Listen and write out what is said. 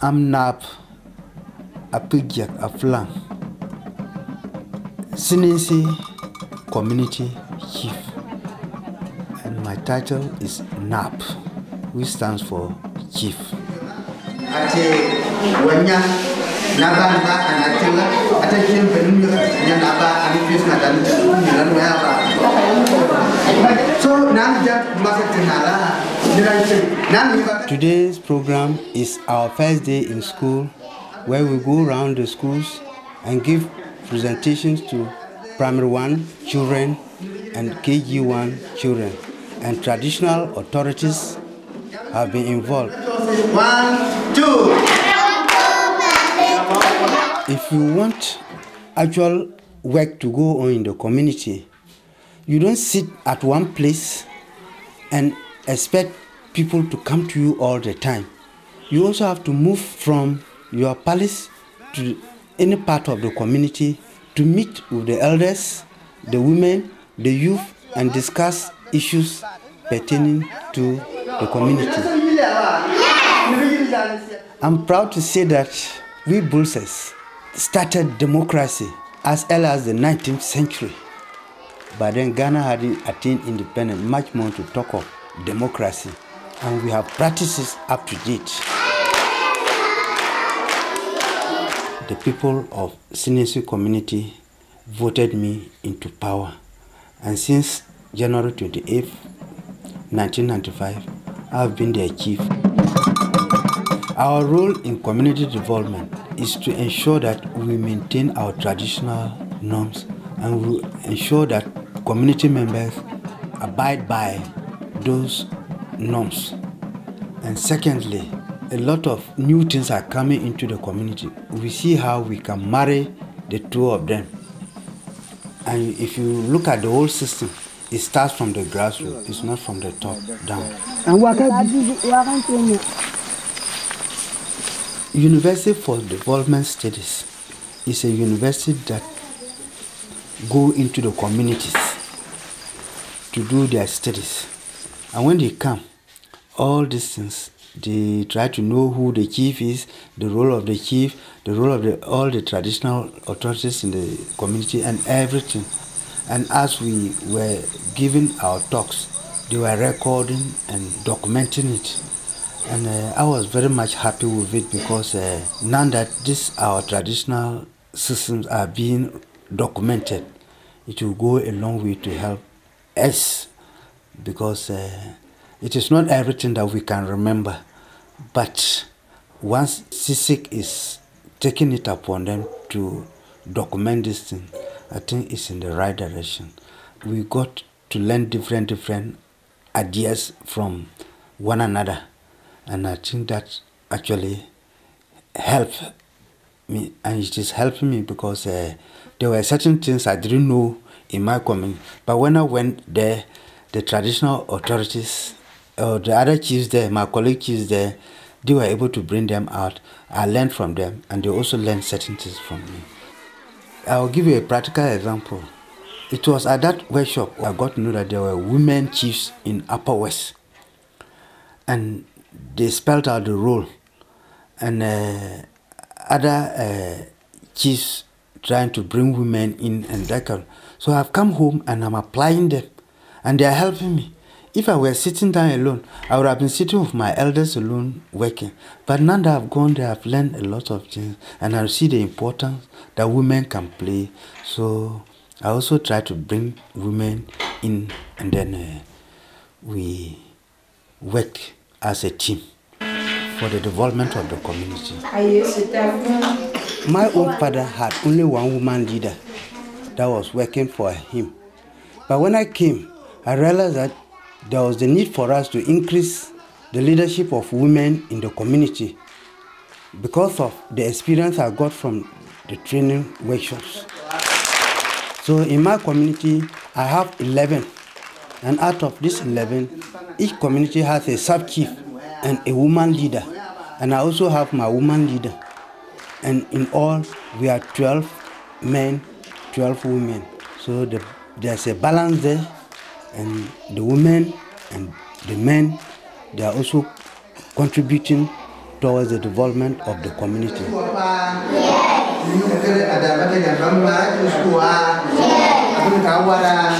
I'm Naab, Apig-Jiak, Afulang, Siniensi Community Chief, and my title is Naab, which stands for Chief. Today's program is our first day in school, where we go around the schools and give presentations to primary 1 children and KG1 children, and traditional authorities have been involved. 1, 2. If you want actual work to go on in the community, you don't sit at one place and expect people to come to you all the time. You also have to move from your palace to any part of the community to meet with the elders, the women, the youth, and discuss issues pertaining to the community. I'm proud to say that we Bulses started democracy as early as the 19th century. But then Ghana hadn't attained independence much more to talk of democracy. And we have practices up to date. The people of Siniensi community voted me into power. And since January 28, 1995, I have been their chief. Our role in community development is to ensure that we maintain our traditional norms and we ensure that community members abide by those norms. And secondly, a lot of new things are coming into the community. We see how we can marry the two of them. And if you look at the whole system, it starts from the grassroots, it's not from the top down. University for Development Studies is a university that go into the communities to do their studies. And when they come, all these things, they try to know who the chief is, the role of the chief, the role of all the traditional authorities in the community and everything. And as we were giving our talks, they were recording and documenting it. And I was very much happy with it because now that our traditional systems are being documented, it will go a long way to help us, because it is not everything that we can remember. But once CISIC is taking it upon them to document this thing, I think it's in the right direction. We got to learn different ideas from one another. And I think that actually helped me, and it is helping me because there were certain things I didn't know in my community. But when I went there, the traditional authorities, or the other chiefs there, my colleague chiefs there, they were able to bring them out. I learned from them, and they also learned certain things from me. I'll give you a practical example. It was at that workshop I got to know that there were women chiefs in Upper West. And they spelled out the role, and other chiefs trying to bring women in and that kind. So I've come home and I'm applying them, and they are helping me. If I were sitting down alone, I would have been sitting with my elders alone working. But now that I've gone there, I've learned a lot of things, and I see the importance that women can play. So I also try to bring women in, and then we work as a team for the development of the community. My own father had only one woman leader that was working for him. But when I came, I realized that there was the need for us to increase the leadership of women in the community because of the experience I got from the training workshops. So in my community, I have 11. And out of these 11, each community has a sub-chief and a woman leader. And I also have my woman leader. And in all, we are 12 men, 12 women. So there's a balance there. And the women and the men, they are also contributing towards the development of the community? Yes.